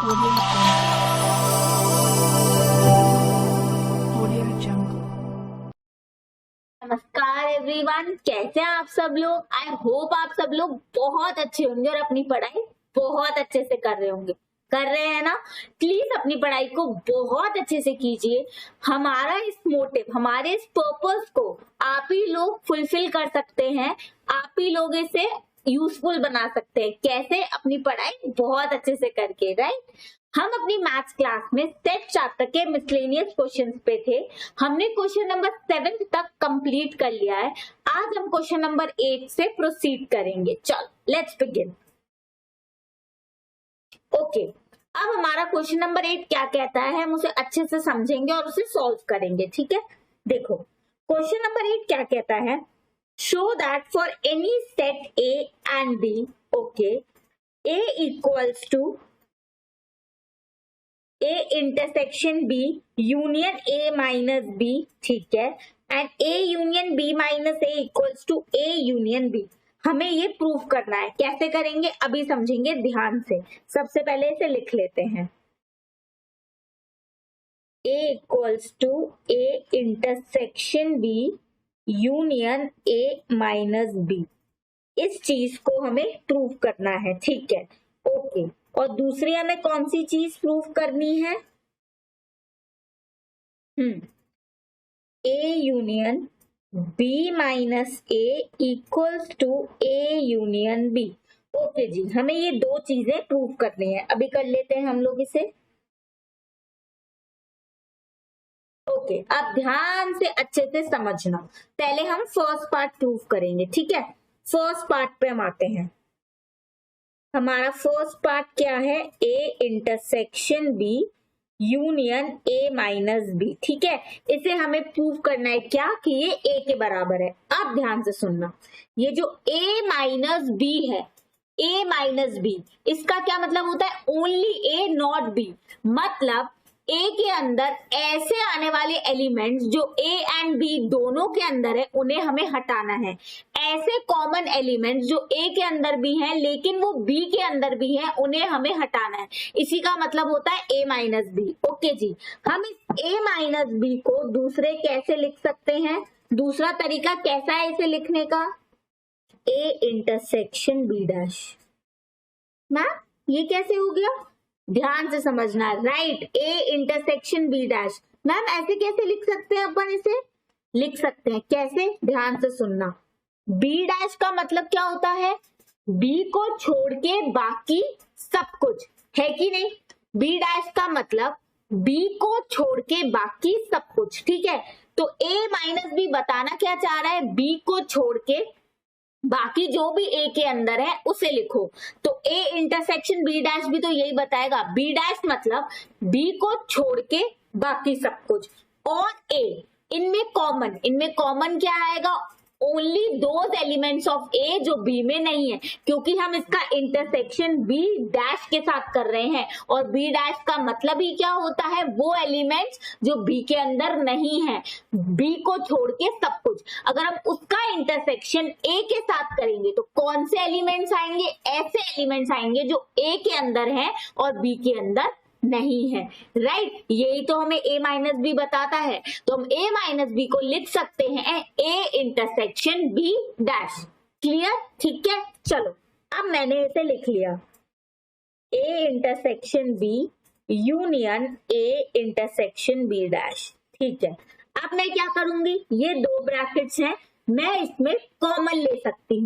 Audio Jungle. नमस्कार everyone, कैसे हैं आप सब लोग। आई होप आप सब लोग बहुत अच्छे होंगे और अपनी पढ़ाई बहुत अच्छे से कर रहे होंगे। कर रहे हैं ना। प्लीज अपनी पढ़ाई को बहुत अच्छे से कीजिए। हमारा इस मोटिव, हमारे इस पर्पस को आप ही लोग फुलफिल कर सकते हैं। आप ही लोग इसे यूजफुल बना सकते हैं। कैसे? अपनी पढ़ाई बहुत अच्छे से करके, राइट। हम अपनी मैथ्स क्लास में सेट चैप्टर के मिसलेनियस क्वेश्चंस पे थे। हमने क्वेश्चन नंबर 7 तक कंप्लीट कर लिया है। आज हम क्वेश्चन नंबर 8 से प्रोसीड करेंगे। चल लेट्स बिगिन। ओके, अब हमारा क्वेश्चन नंबर 8 क्या कहता है, हम उसे अच्छे से समझेंगे और उसे सॉल्व करेंगे। ठीक है, देखो क्वेश्चन नंबर 8 क्या कहता है। Show that for any set A and B, okay, A equals to A intersection B union A minus B, ठीक है, and A union B minus A equals to A union B। हमें ये proof करना है। कैसे करेंगे अभी समझेंगे ध्यान से। सबसे पहले इसे लिख लेते हैं। A equals to A intersection B union A minus B। इस चीज को हमें प्रूफ करना है, ठीक है, ओके। और दूसरी हमें कौन सी चीज प्रूफ करनी है? A union B minus A equals to A union B. Okay जी, हमें ये दो चीजें प्रूफ करनी है। अभी कर लेते हैं हम लोग इसे। ओके, अब ध्यान से अच्छे से समझना। पहले हम फर्स्ट पार्ट प्रूफ करेंगे, ठीक है। फर्स्ट पार्ट पे हम आते हैं। हमारा फर्स्ट पार्ट क्या है? A intersection B union A minus B, ठीक है। इसे हमें प्रूव करना है क्या कि ये ए के बराबर है। अब ध्यान से सुनना, ये जो ए माइनस बी है, ए माइनस बी, इसका क्या मतलब होता है? Only A not be. मतलब ए के अंदर ऐसे आने वाले एलिमेंट्स जो ए एंड बी दोनों के अंदर है, उन्हें हमें हटाना है। ऐसे कॉमन एलिमेंट्स जो ए के अंदर भी हैं लेकिन वो बी के अंदर भी हैं, उन्हें हमें हटाना है। इसी का मतलब होता है ए माइनस बी। ओके जी, हम इस ए माइनस बी को दूसरे कैसे लिख सकते हैं? दूसरा तरीका कैसा है इसे लिखने का? A intersection B dash. Ma'am ये कैसे हो गया? ध्यान से समझना, right. A intersection B dash. Ma'am ऐसे कैसे लिख सकते हैं? अपन इसे लिख सकते हैं कैसे? ध्यान से सुनना। बी डैश का मतलब क्या होता है? बी को छोड़ के बाकी सब कुछ, है कि नहीं? बी डैश का मतलब बी को छोड़ के बाकी सब कुछ, ठीक है। तो ए माइनस बी बताना क्या चाह रहा है? बी को छोड़ के बाकी जो भी ए के अंदर है उसे लिखो। तो ए इंटरसेक्शन बी डैश भी तो यही बताएगा। बी डैश मतलब बी को छोड़ के बाकी सब कुछ, और ए इनमें कॉमन क्या आएगा? ओनली दोज एलिमेंट्स ऑफ ए जो बी में नहीं है, क्योंकि हम इसका इंटरसेक्शन बी डैश के साथ कर रहे हैं। और बी डैश का मतलब ही क्या होता है? वो एलिमेंट्स जो बी के अंदर नहीं है, बी को छोड़ के सब कुछ। अगर हम उसका इंटरसेक्शन ए के साथ करेंगे तो कौन से एलिमेंट्स आएंगे? ऐसे एलिमेंट्स आएंगे जो ए के अंदर है और बी के अंदर नहीं है, राइट। यही तो हमें ए माइनस बी बताता है। तो हम ए माइनस बी को लिख सकते हैं A intersection B dash. Clear? ठीक है, चलो अब मैंने इसे लिख लिया, A intersection B union A intersection B dash, ठीक है। अब मैं क्या करूंगी? ये दो ब्रैकेट्स हैं, मैं इसमें कॉमन ले सकती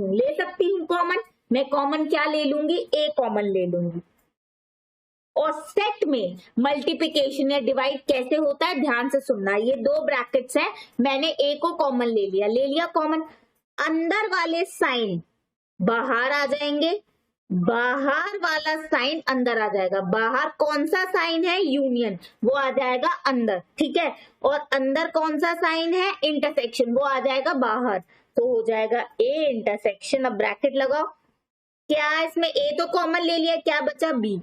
हूँ कॉमन। मैं कॉमन क्या ले लूंगी? ए कॉमन ले लूंगी। और सेट में मल्टीप्लिकेशन या डिवाइड कैसे होता है ध्यान से सुनना। ये दो ब्रैकेट्स हैं, मैंने ए को कॉमन ले लिया कॉमन। अंदर वाले साइन बाहर आ जाएंगे, बाहर वाला साइन अंदर आ जाएगा। बाहर कौन सा साइन है? यूनियन, वो आ जाएगा अंदर, ठीक है। और अंदर कौन सा साइन है? इंटरसेक्शन, वो आ जाएगा बाहर। तो हो जाएगा ए इंटरसेक्शन। अब ब्रैकेट लगाओ। क्या इसमें ए तो कॉमन ले लिया, क्या बचा? बी।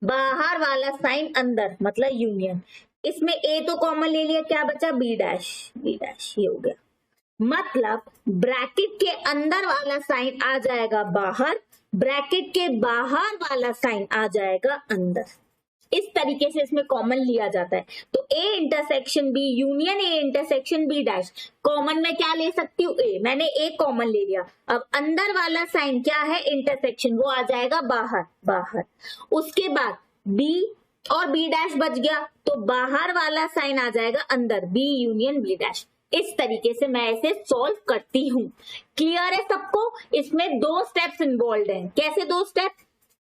बाहर वाला साइन अंदर मतलब यूनियन। इसमें ए तो कॉमन ले लिया, क्या बचा? B dash. बी डैश ये हो गया। मतलब ब्रैकेट के अंदर वाला साइन आ जाएगा बाहर, ब्रैकेट के बाहर वाला साइन आ जाएगा अंदर। इस तरीके से इसमें कॉमन लिया जाता है। तो A intersection B union A intersection B dash, common में क्या ले सकती हूँ ए, मैंने ए कॉमन ले लिया। अब अंदर वाला साइन क्या है इंटरसेक्शन, वो आ जाएगा बाहर बाहर। उसके बाद बी और बी डैश बच गया, तो बाहर वाला साइन आ जाएगा अंदर, बी यूनियन बी डैश। इस तरीके से मैं इसे सॉल्व करती हूँ। क्लियर है सबको? इसमें 2 स्टेप्स इन्वॉल्व हैं। कैसे 2 स्टेप?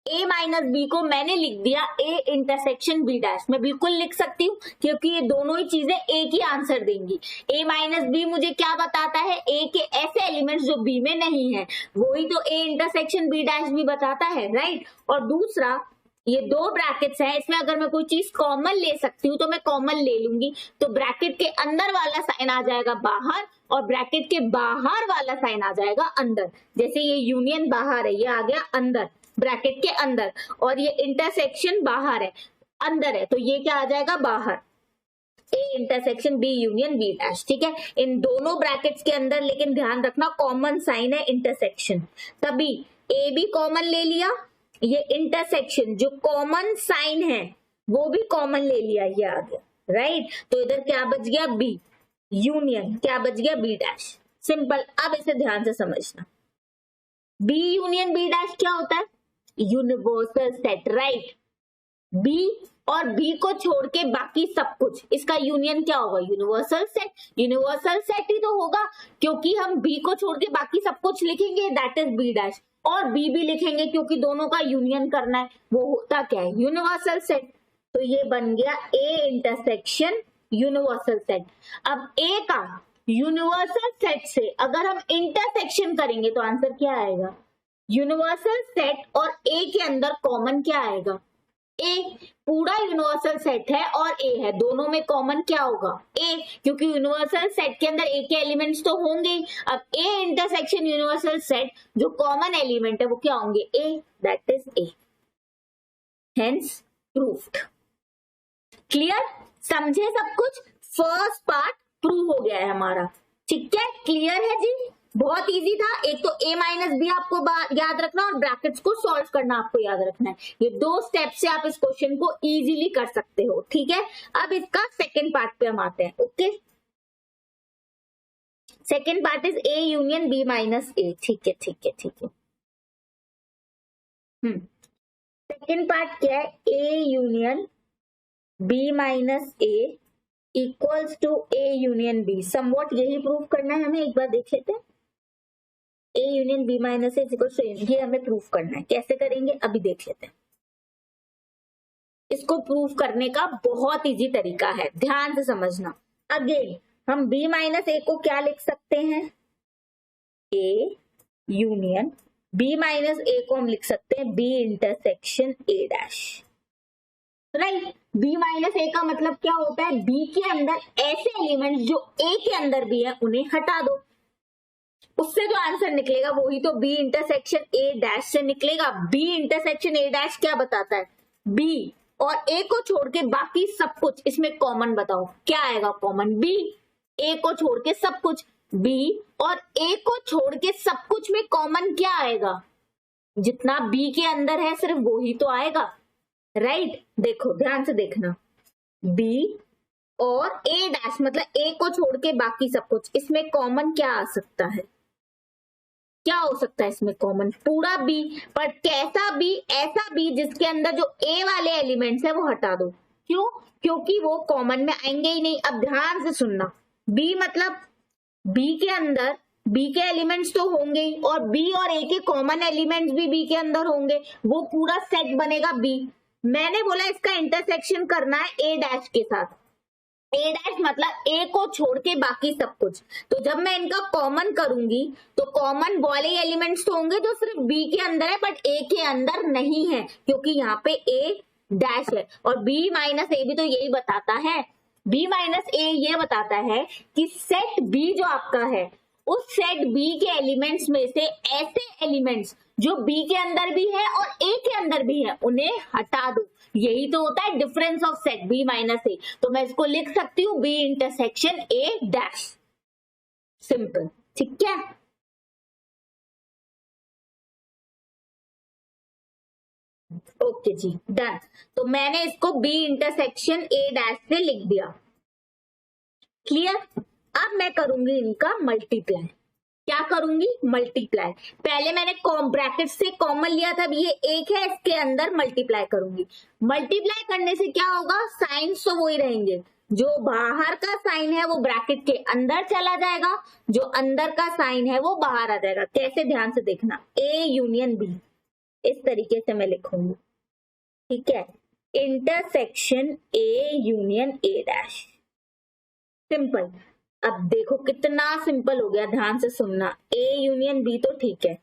a माइनस बी को मैंने लिख दिया a इंटरसेक्शन b डैश, मैं बिल्कुल लिख सकती हूँ क्योंकि ये दोनों ही चीजें एक ही आंसर देंगी। a माइनस बी मुझे क्या बताता है, a के ऐसे एलिमेंट्स जो b में नहीं है, वही तो a इंटरसेक्शन b डैश भी बताता है, राइट। और दूसरा ये 2 ब्रैकेट्स हैं, इसमें अगर मैं कोई चीज कॉमन ले सकती हूँ तो मैं कॉमन ले लूंगी, तो ब्रैकेट के अंदर वाला साइन आ जाएगा बाहर और ब्रैकेट के बाहर वाला साइन आ जाएगा अंदर। जैसे ये यूनियन बाहर है, ये आ गया अंदर ब्रैकेट के अंदर, और ये इंटरसेक्शन बाहर है अंदर है, तो ये क्या आ जाएगा बाहर, A intersection B union B dash. ठीक है, इन दोनों ब्रैकेट्स के अंदर, लेकिन ध्यान रखना कॉमन साइन है इंटरसेक्शन, तभी ए भी कॉमन ले लिया, ये इंटरसेक्शन जो कॉमन साइन है वो भी कॉमन ले लिया, ये आ गया, राइट। तो इधर क्या बच गया, बी यूनियन, क्या बच गया, बी डैश। सिंपल। अब इसे ध्यान से समझना, बी यूनियन बी डैश क्या होता है, यूनिवर्सल सेट, राइट। बी और बी को छोड़ के बाकी सब कुछ, इसका यूनियन क्या होगा, यूनिवर्सल सेट। यूनिवर्सल सेट ही तो होगा क्योंकि हम बी को छोड़ के बाकी सब कुछ लिखेंगे, दैट इज बी डैश, और बी भी लिखेंगे क्योंकि दोनों का यूनियन करना है, वो होता क्या है, यूनिवर्सल सेट। तो ये बन गया ए इंटरसेक्शन यूनिवर्सल सेट। अब ए का यूनिवर्सल सेट से अगर हम इंटरसेक्शन करेंगे तो आंसर क्या आएगा, यूनिवर्सल सेट और ए के अंदर कॉमन क्या आएगा, ए। पूरा यूनिवर्सल सेट है और ए है, दोनों में कॉमन क्या होगा, ए, क्योंकि यूनिवर्सल सेट के अंदर ए के एलिमेंट्स तो होंगे ही। अब ए इंटरसेक्शन यूनिवर्सल सेट जो कॉमन एलिमेंट है वो क्या होंगे, A, that is A, hence proved. Clear? समझे सब कुछ? फर्स्ट पार्ट प्रूव हो गया है हमारा। ठीक है, क्लियर है जी? बहुत इजी था। एक तो a माइनस बी आपको याद रखना और ब्रैकेट्स को सॉल्व करना आपको याद रखना है। ये 2 स्टेप से आप इस क्वेश्चन को इजीली कर सकते हो। ठीक है, अब इसका सेकंड पार्ट पे हम आते हैं। Okay, second part is a union b minus a। ठीक है ठीक है ठीक है। सेकंड पार्ट क्या है, a union b minus a equals to a union b। Somewhat यही प्रूव करना है हमें, एक बार देख लेते हैं। a union b minus a equals to, ये हमें प्रूव करना है। कैसे करेंगे अभी देख लेते हैं। इसको प्रूव करने का बहुत इजी तरीका है, ध्यान से समझना। अगेन हम b माइनस a को क्या लिख सकते हैं, a union b minus a को हम लिख सकते हैं b intersection a dash, right. b minus a का मतलब क्या होता है, b के अंदर ऐसे एलिमेंट्स जो a के अंदर भी है उन्हें हटा दो, उससे जो आंसर निकलेगा वही तो b इंटरसेक्शन a डैश से निकलेगा। b इंटरसेक्शन a डैश क्या बताता है, b और a को छोड़ के बाकी सब कुछ, इसमें कॉमन बताओ क्या आएगा, कॉमन b, a को छोड़ के सब कुछ b और a को छोड़ के सब कुछ में कॉमन क्या आएगा, जितना b के अंदर है सिर्फ वो ही तो आएगा, राइट। देखो ध्यान से देखना, b और a डैश मतलब a को छोड़ के बाकी सब कुछ, इसमें कॉमन क्या आ सकता है, क्या हो सकता है इसमें कॉमन, पूरा b, पर कैसा b, ऐसा b जिसके अंदर जो a वाले एलिमेंट्स है वो हटा दो। क्यों? क्योंकि वो कॉमन में आएंगे ही नहीं। अब ध्यान से सुनना, b मतलब b के अंदर b के एलिमेंट्स तो होंगे ही और b और a के कॉमन एलिमेंट्स भी b के अंदर होंगे, वो पूरा सेट बनेगा b। मैंने बोला इसका इंटरसेक्शन करना है a डैश के साथ, a डैश मतलब a को छोड़ के बाकी सब कुछ। तो जब मैं इनका कॉमन करूंगी तो कॉमन वाले एलिमेंट्स तो होंगे जो सिर्फ b के अंदर है बट a के अंदर नहीं है, क्योंकि यहाँ पे a डैश है। और b माइनस a भी तो यही बताता है, b माइनस a ये बताता है कि सेट b जो आपका है उस सेट b के एलिमेंट्स में से ऐसे एलिमेंट्स जो b के अंदर भी है और a के अंदर भी है उन्हें हटा दो। यही तो होता है difference of set b minus a। तो मैं इसको लिख सकती हूँ b intersection a dash. Simple, ठीक है। ओके जी, डन। तो मैंने इसको बी इंटरसेक्शन ए डैश से लिख दिया, क्लियर। अब मैं करूंगी इनका मल्टीप्लाई। क्या करूंगी? मल्टीप्लाई। पहले मैंने ब्रैकेट से कॉमन लिया था, अब ये एक है, इसके अंदर मल्टीप्लाई करूंगी। मल्टीप्लाई करने से क्या होगा? साइंस तो वही रहेंगे, जो बाहर का साइन है वो ब्रैकेट के अंदर चला जाएगा, जो अंदर का साइन है वो बाहर आ जाएगा। कैसे? ध्यान से देखना, ए यूनियन बी, इस तरीके से मैं लिखूंगी, ठीक है। Intersection A union A dash, simple. अब देखो कितना सिंपल हो गया, ध्यान से सुनना। ए यूनियन बी तो ठीक है,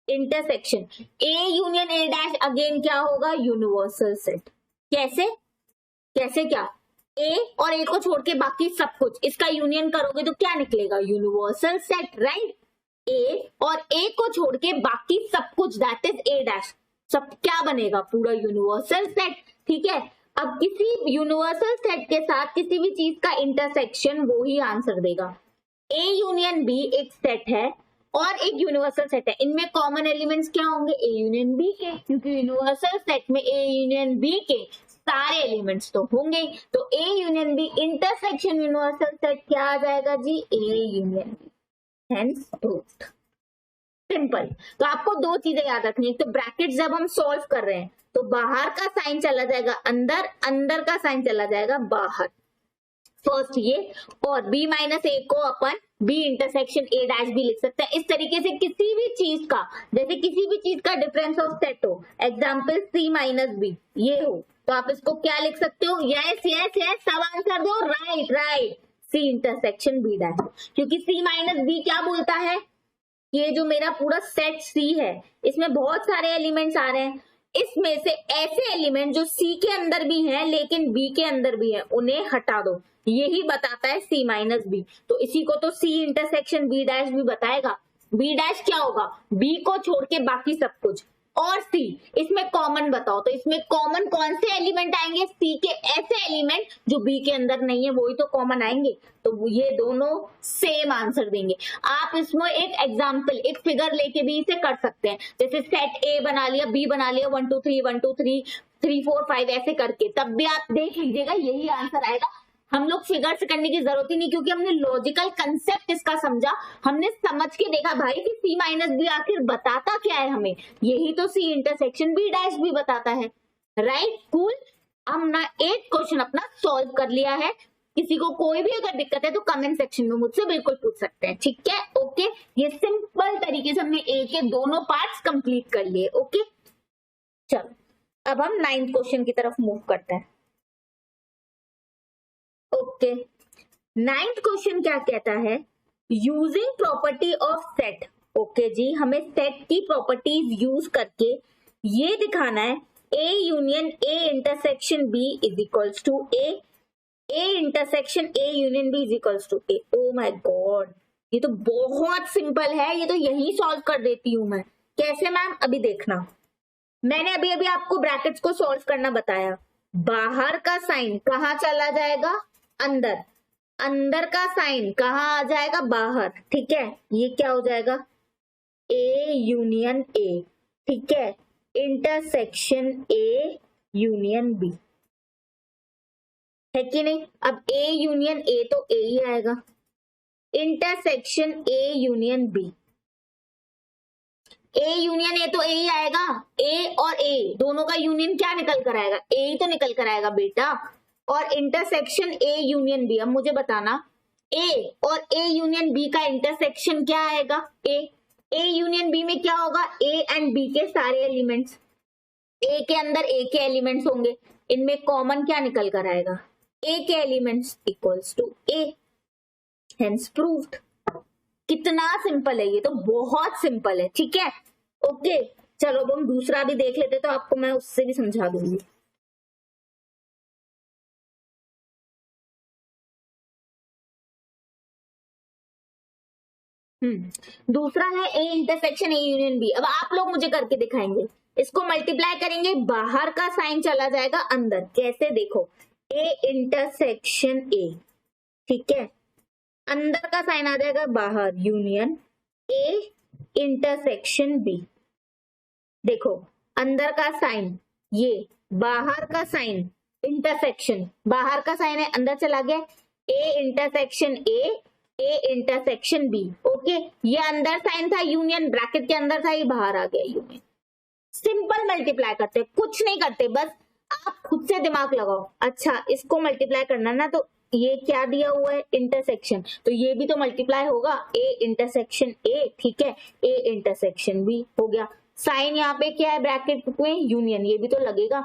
intersection A union A dash again क्या होगा? Universal set. कैसे? कैसे क्या? ए और ए को छोड़ के बाकी सब कुछ, इसका यूनियन करोगे तो क्या निकलेगा? Universal set, right. ए और ए को छोड़ के बाकी सब कुछ, दैट इज ए डैश, सब क्या बनेगा? पूरा यूनिवर्सल सेट, ठीक है। अब किसी यूनिवर्सल सेट के साथ किसी भी चीज का इंटरसेक्शन वो ही आंसर देगा। ए यूनियन बी एक सेट है और एक यूनिवर्सल सेट है, इनमें कॉमन एलिमेंट्स क्या होंगे? ए यूनियन बी के, क्योंकि यूनिवर्सल सेट में ए यूनियन बी के सारे एलिमेंट्स तो होंगे। तो A union B intersection universal set क्या आ जाएगा जी? A union B, hence proved. Simple. तो आपको दो चीजें याद रखनी है, तो ब्रैकेट जब हम सॉल्व कर रहे हैं तो बाहर का साइन चला जाएगा अंदर, अंदर का साइन चला जाएगा बाहर, फर्स्ट ये। और b माइनस ए को अपन b इंटरसेक्शन ए डैश भी लिख सकते हैं। इस तरीके से किसी भी चीज का, जैसे किसी भी चीज का डिफरेंस ऑफ सेट हो, एग्जाम्पल c माइनस बी ये हो, तो आप इसको क्या लिख सकते हो? यस यस यस, सब आंसर दो, right right, c intersection b dash. क्योंकि c माइनस बी क्या बोलता है? ये जो मेरा पूरा सेट C है, इसमें बहुत सारे एलिमेंट्स आ रहे हैं, इसमें से ऐसे एलिमेंट जो C के अंदर भी हैं लेकिन B के अंदर भी हैं, उन्हें हटा दो, यही बताता है C माइनस बी। तो इसी को तो C इंटरसेक्शन B डैश भी बताएगा। B डैश क्या होगा? B को छोड़ के बाकी सब कुछ, और C, इसमें कॉमन बताओ, तो इसमें कॉमन कौन से एलिमेंट आएंगे? C के ऐसे एलिमेंट जो B के अंदर नहीं है, वही तो कॉमन आएंगे। तो ये दोनों सेम आंसर देंगे। आप इसमें एक एग्जांपल, एक फिगर लेके भी इसे कर सकते हैं, जैसे सेट A बना लिया, B बना लिया, 1 2 3 1 2 3 3 4 5 ऐसे करके, तब भी आप देख लीजिएगा यही आंसर आएगा। हम लोग फिगर से करने की जरूरत ही नहीं, क्योंकि हमने लॉजिकल कंसेप्ट इसका समझा, हमने समझ के देखा भाई कि C माइनस बी आखिर बताता क्या है हमें, यही तो C इंटरसेक्शन B डैश भी बताता है, राइट। कूल। हमने एक क्वेश्चन अपना सॉल्व कर लिया है। किसी को कोई भी अगर दिक्कत है तो कमेंट सेक्शन में मुझसे बिल्कुल पूछ सकते हैं, ठीक है। ओके, ये सिंपल तरीके से हमने ए के दोनों पार्ट्स कंप्लीट कर लिए। ओके, चलो अब हम 9th क्वेश्चन की तरफ मूव करते हैं। ओके, 9th क्वेश्चन क्या कहता है? Using property of set. Okay जी, हमें सेट की प्रॉपर्टीज यूज करके ये दिखाना है A union A intersection B is equals to A, A intersection A union B is equals to A. Oh my god, ये तो बहुत सिंपल है, ये तो यही सॉल्व कर देती हूं मैं। कैसे मैम? अभी देखना, मैंने अभी अभी आपको ब्रैकेट्स को सॉल्व करना बताया। बाहर का साइन कहाँ चला जाएगा? अंदर। अंदर का साइन कहाँ आ जाएगा? बाहर, ठीक है। ये क्या हो जाएगा? ए यूनियन ए, ठीक है, इंटरसेक्शन ए यूनियन बी, है कि नहीं? अब ए यूनियन ए तो ए ही आएगा, intersection A union B, A union A तो ए ही आएगा। ए और ए दोनों का यूनियन क्या निकल कर आएगा? ए ही तो निकल कर आएगा बेटा। और इंटरसेक्शन ए यूनियन बी, अब मुझे बताना ए और ए यूनियन बी का इंटरसेक्शन क्या आएगा? ए यूनियन बी में क्या होगा? ए एंड बी के सारे एलिमेंट्स, ए के अंदर ए के एलिमेंट्स होंगे, इनमें कॉमन क्या निकल कर आएगा? ए के elements equals to A, hence proved. कितना सिंपल है, ये तो बहुत सिंपल है, ठीक है। ओके, चलो अब हम दूसरा भी देख लेते, तो आपको मैं उससे भी समझा दूंगी। दूसरा है A intersection A union B. अब आप लोग मुझे करके दिखाएंगे, इसको मल्टीप्लाई करेंगे, बाहर का साइन चला जाएगा अंदर। कैसे? देखो, ए इंटरसेक्शन ए, ठीक है, अंदर का साइन आ जाएगा बाहर, यूनियन ए इंटरसेक्शन बी। देखो अंदर का साइन ये, बाहर का साइन इंटरसेक्शन, बाहर का साइन है अंदर चला गया, A intersection A intersection B. Okay, ये अंदर साइन था यूनियन, ब्रैकेट के अंदर था, ये बाहर आ गया यूनियन। सिंपल मल्टीप्लाई करते, कुछ नहीं करते, बस आप खुद से दिमाग लगाओ। अच्छा इसको मल्टीप्लाई करना ना, तो ये क्या दिया हुआ है इंटरसेक्शन, तो ये भी तो मल्टीप्लाई होगा, ए इंटरसेक्शन ए, ठीक है, ए इंटरसेक्शन बी हो गया। साइन यहाँ पे क्या है ब्रैकेट में, यूनियन, ये भी तो लगेगा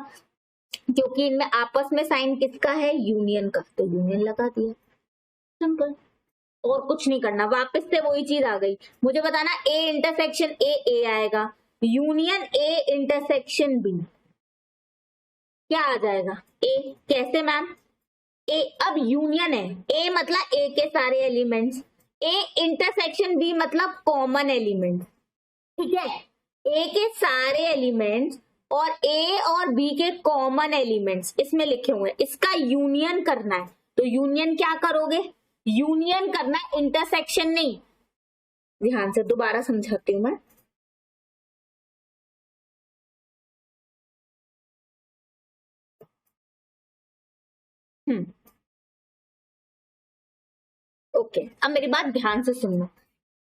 क्योंकि इनमें आपस में साइन किसका है, यूनियन का, तो यूनियन लगा दिया, सिंपल। और कुछ नहीं करना, वापस से वही चीज आ गई। मुझे बताना ए इंटरसेक्शन ए आएगा, यूनियन ए इंटरसेक्शन बी क्या आ जाएगा, ए। कैसे मैम, ए अब यूनियन है, ए मतलब ए के सारे एलिमेंट्स, ए इंटरसेक्शन बी मतलब कॉमन एलिमेंट, ठीक है, ए के सारे एलिमेंट्स और ए और बी के कॉमन एलिमेंट्स इसमें लिखे हुए हैं, इसका यूनियन करना है। तो यूनियन क्या करोगे, यूनियन करना है, इंटरसेक्शन नहीं। ध्यान से दोबारा समझाती हूं मैं। ओके, अब मेरी बात ध्यान से सुनना,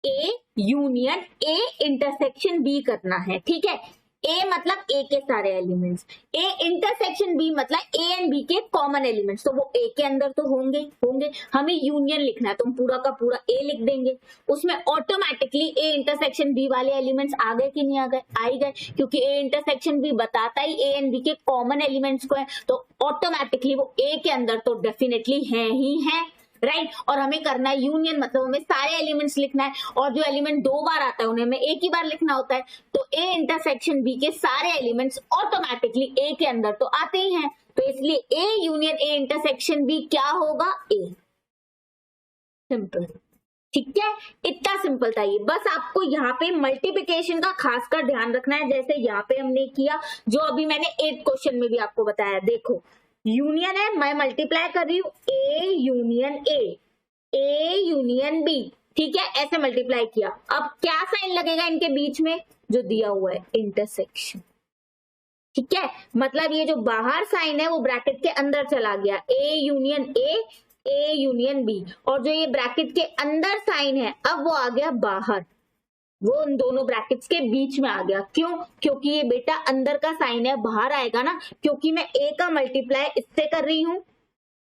A union A intersection B करना है, ठीक है। ए मतलब ए के सारे एलिमेंट्स, ए इंटरसेक्शन बी मतलब ए एंड बी के कॉमन एलिमेंट्स, तो वो ए के अंदर तो होंगे। हमें यूनियन लिखना है, तो हम पूरा का पूरा ए लिख देंगे, उसमें ऑटोमेटिकली ए इंटरसेक्शन बी वाले एलिमेंट्स आ गए कि नहीं आ गए, आ ही गए, क्योंकि ए इंटरसेक्शन बी बताता ही ए एंड बी के कॉमन एलिमेंट्स को है, तो ऑटोमेटिकली वो ए के अंदर तो डेफिनेटली है ही है, राइट। और हमें करना है यूनियन, मतलब हमें सारे एलिमेंट्स लिखना है, और जो एलिमेंट दो बार आता है उन्हें हमें एक ही बार लिखना होता है, तो ए इंटरसेक्शन बी के सारे एलिमेंट्स ऑटोमेटिकली ए के अंदर तो आते ही हैं, तो इसलिए A union A intersection B क्या होगा, ए। सिंपल, ठीक है, इतना सिंपल था ये। बस आपको यहाँ पे मल्टीप्लिकेशन का खासकर ध्यान रखना है, जैसे यहाँ पे हमने किया, जो अभी मैंने 8th क्वेश्चन में भी आपको बताया। देखो यूनियन है, मैं मल्टीप्लाई कर रही हूँ ए यूनियन बी, ठीक है, ऐसे मल्टीप्लाई किया। अब क्या साइन लगेगा इनके बीच में, जो दिया हुआ है इंटरसेक्शन, ठीक है, मतलब ये जो बाहर साइन है वो ब्रैकेट के अंदर चला गया, ए यूनियन बी, और जो ये ब्रैकेट के अंदर साइन है अब वो आ गया बाहर, वो उन दोनों ब्रैकेट्स के बीच में आ गया। क्यों, क्योंकि ये बेटा अंदर का साइन है, बाहर आएगा ना, क्योंकि मैं ए का मल्टीप्लाई इससे कर रही हूँ,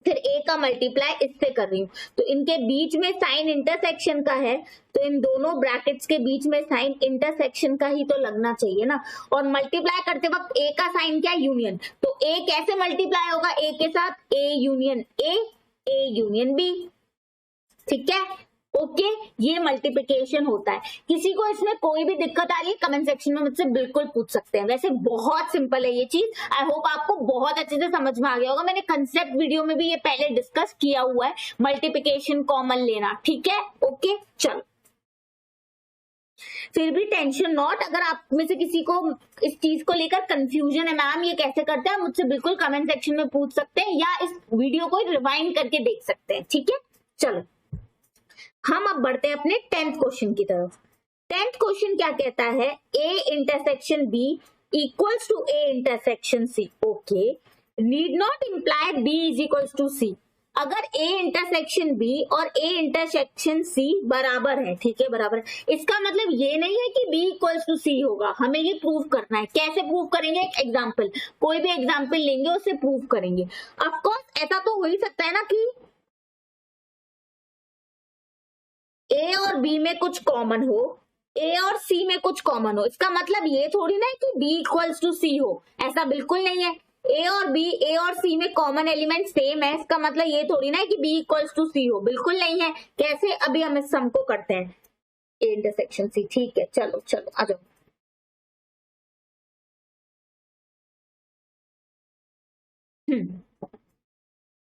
फिर ए का मल्टीप्लाई इससे कर रही हूँ, तो इनके बीच में साइन इंटरसेक्शन का है, तो इन दोनों ब्रैकेट्स के बीच में साइन इंटरसेक्शन का ही तो लगना चाहिए ना। और मल्टीप्लाई करते वक्त ए का साइन क्या, यूनियन, तो ए कैसे मल्टीप्लाई होगा ए के साथ, ए यूनियन बी, ठीक है। ओके, ये मल्टीप्लिकेशन होता है। किसी को इसमें कोई भी दिक्कत आ रही है कमेंट सेक्शन में मुझसे बिल्कुल पूछ सकते हैं, वैसे बहुत सिंपल है ये चीज। आई होप आपको बहुत अच्छे से समझ में आ गया होगा, मैंने कंसेप्ट वीडियो में भी ये पहले डिस्कस किया हुआ है, मल्टीप्लिकेशन कॉमन लेना, ठीक है। ओके चलो, फिर भी टेंशन नॉट, अगर आप में से किसी को इस चीज को लेकर कंफ्यूजन है, मैम ये कैसे करते हैं, मुझसे बिल्कुल कमेंट सेक्शन में पूछ सकते हैं, या इस वीडियो को रिवाइंड करके देख सकते हैं, ठीक है। चलो हम अब बढ़ते हैं अपने 10th क्वेश्चन की तरफ। 10th क्वेश्चन क्या कहता है, A intersection B equals to A intersection C. Okay, need not imply B is equals to C. अगर ए इंटरसेक्शन बी और ए इंटरसेक्शन सी बराबर है, ठीक है, बराबर है, इसका मतलब ये नहीं है कि बी इक्वल्स टू सी होगा, हमें ये प्रूव करना है। कैसे प्रूव करेंगे, एक एग्जाम्पल, कोई भी एग्जाम्पल लेंगे उससे प्रूव करेंगे। ऑफकोर्स ऐसा तो हो ही सकता है ना कि ए और बी में कुछ कॉमन हो, ए और सी में कुछ कॉमन हो, इसका मतलब ये थोड़ी ना है कि बी इक्वल्स टू सी हो, ऐसा बिल्कुल नहीं है। ए और सी में कॉमन एलिमेंट सेम है, इसका मतलब ये थोड़ी ना है कि बी इक्वल्स टू सी हो, बिल्कुल नहीं है। कैसे, अभी हम इस सम को करते हैं, ए इंटरसेक्शन सी, ठीक है, चलो चलो आ जाओ।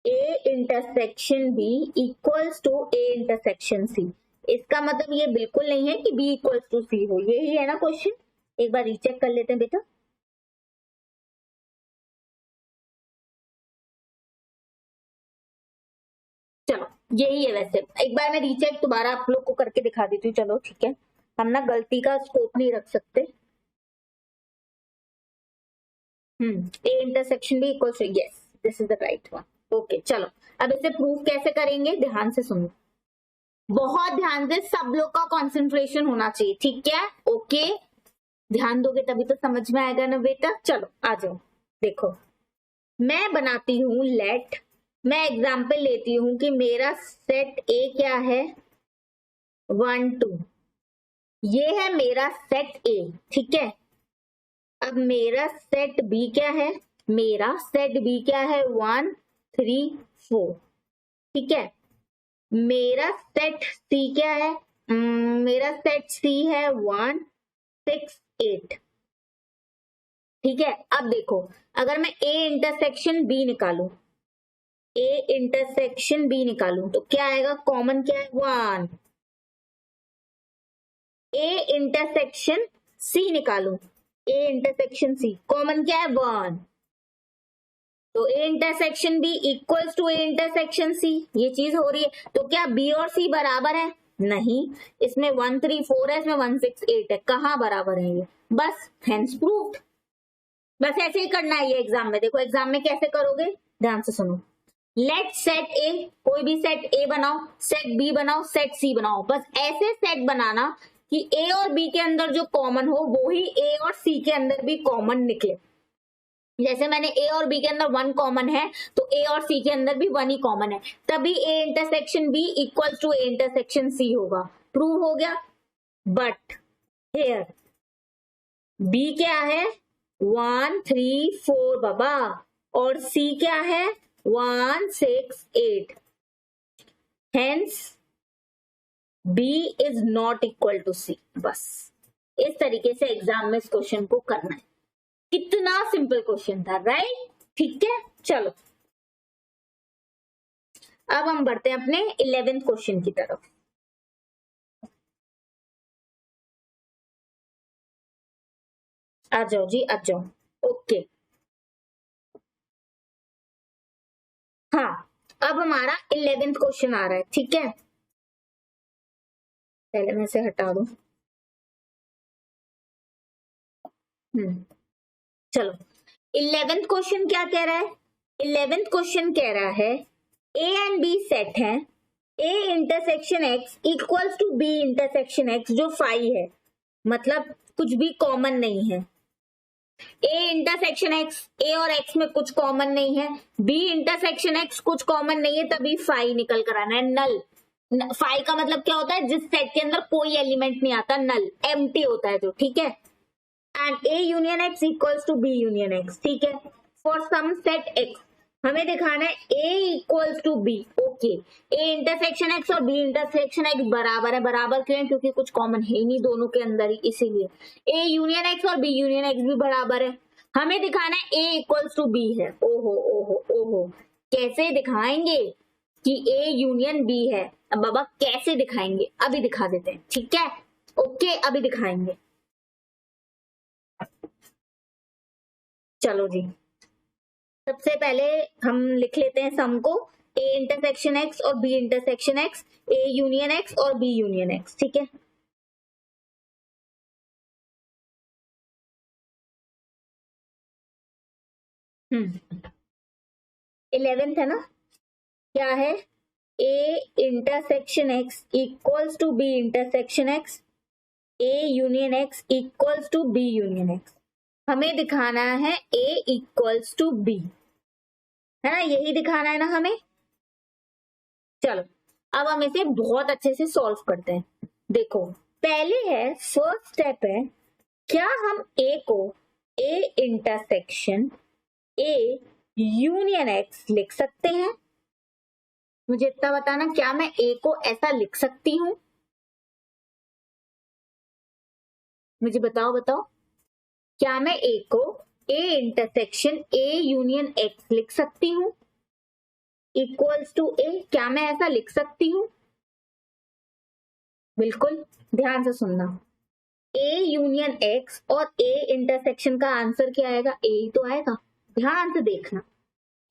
A intersection B equals to A intersection C, इसका मतलब ये बिल्कुल नहीं है कि बी इक्वल्स टू सी हो, यही है ना क्वेश्चन। एक बार रीचेक कर लेते हैं बेटा। चलो यही है। वैसे एक बार मैं रीचेक दोबारा आप लोग को करके दिखा देती हूँ। चलो ठीक है, हम ना गलती का स्कोप नहीं रख सकते। ए इंटरसेक्शन भी equal to, yes this is the right one. Okay चलो, अब इसे प्रूफ कैसे करेंगे, ध्यान से सुनो, बहुत ध्यान से, सब लोग का कंसंट्रेशन होना चाहिए, ठीक है? ओके, ध्यान दोगे तभी तो समझ में आएगा ना बेटा। चलो आ जाओ, देखो मैं बनाती हूं लेट, मैं एग्जाम्पल लेती हूं कि मेरा सेट ए क्या है, 1 2, ये है मेरा सेट ए, ठीक है? अब मेरा सेट बी क्या है, मेरा सेट बी क्या है, 1 3 4, ठीक है? मेरा सेट सी क्या है, मेरा सेट सी है 1 6 8, ठीक है? अब देखो, अगर मैं ए इंटरसेक्शन बी निकालू, ए इंटरसेक्शन बी निकालू तो क्या आएगा, कॉमन क्या है, 1। ए इंटरसेक्शन सी निकालू, ए इंटरसेक्शन सी, कॉमन क्या है, 1। तो A intersection B equals to A intersection C, ये चीज हो रही है। तो क्या बी और सी बराबर है, नहीं, इसमें 1 3 4 है, इसमें 1 6 8 है, कहाँ बराबर है ये, बस हेंस प्रूव्ड। बस ऐसे ही करना है ये एग्जाम में। देखो एग्जाम में कैसे करोगे, ध्यान से सुनो, लेट सेट ए, कोई भी सेट ए बनाओ, सेट बी बनाओ, सेट सी बनाओ, बस ऐसे सेट बनाना कि ए और बी के अंदर जो कॉमन हो वो ही ए और सी के अंदर भी कॉमन निकले। जैसे मैंने ए और बी के अंदर 1 कॉमन है, तो ए और सी के अंदर भी 1 ही कॉमन है, तभी A intersection B equal to A intersection C होगा। प्रूव हो गया। बट हियर बी क्या है, 1 3 4 बाबा, और सी क्या है, 1 6 8, hence B is not equal to C. बस इस तरीके से एग्जाम में इस क्वेश्चन को करना है। कितना सिंपल क्वेश्चन था, राइट? ठीक है, चलो अब हम बढ़ते हैं अपने 11th क्वेश्चन की तरफ। आ जाओ जी, आ जाओ। ओके, हाँ, अब हमारा 11th क्वेश्चन आ रहा है, ठीक है? पहले मैं इसे हटा दूं। चलो 11th क्वेश्चन क्या कह रहा है, 11th क्वेश्चन कह रहा है ए एंड बी सेट है, A intersection X equals to B intersection X, जो 5 है, मतलब कुछ भी कॉमन नहीं है। ए इंटरसेक्शन एक्स, ए और एक्स में कुछ कॉमन नहीं है, बी इंटरसेक्शन एक्स कुछ कॉमन नहीं है, तभी 5 निकल कर आना है। नल, 5 का मतलब क्या होता है, जिस सेट के अंदर कोई एलिमेंट नहीं आता, नल, एम्प्टी होता है जो, ठीक है? And A union X equals to B union X, ठीक है? फॉर सम सेट एक्स, हमें दिखाना है A equals to B. Okay, A intersection X और बी इंटरसेक्शन एक्स बराबर है। बराबर क्यों है, क्योंकि कुछ कॉमन है ही नहीं दोनों के अंदर ही, इसीलिए ए यूनियन एक्स और बी यूनियन एक्स भी बराबर है। हमें दिखाना है ए इक्वल्स टू बी है। ओहो ओहो ओहो, कैसे दिखाएंगे कि ए यूनियन बी है? अब बाबा कैसे दिखाएंगे, अभी दिखा देते हैं, ठीक है? ओके, अभी दिखाएंगे। चलो जी, सबसे पहले हम लिख लेते हैं सम को, ए इंटरसेक्शन एक्स और B intersection X, A union X और बी यूनियन एक्स, ठीक है? हम्म, 11th है ना, क्या है, A intersection X equals to B intersection X, A union X equals to B union X. हमें दिखाना है ए इक्वल्स टू बी, है ना, यही दिखाना है ना हमें। चलो अब हम इसे बहुत अच्छे से सॉल्व करते हैं। देखो पहले है, फर्स्ट स्टेप है, क्या हम ए को A intersection A union X लिख सकते हैं? मुझे इतना बताना, क्या मैं ए को ऐसा लिख सकती हूं? मुझे बताओ बताओ, क्या मैं ए को A intersection A union X लिख सकती हूँ इक्वल्स टू ए? क्या मैं ऐसा लिख सकती हूँ? बिल्कुल ध्यान से सुनना, ए यूनियन एक्स और ए इंटरसेक्शन का आंसर क्या आएगा, ए तो आएगा। ध्यान से देखना,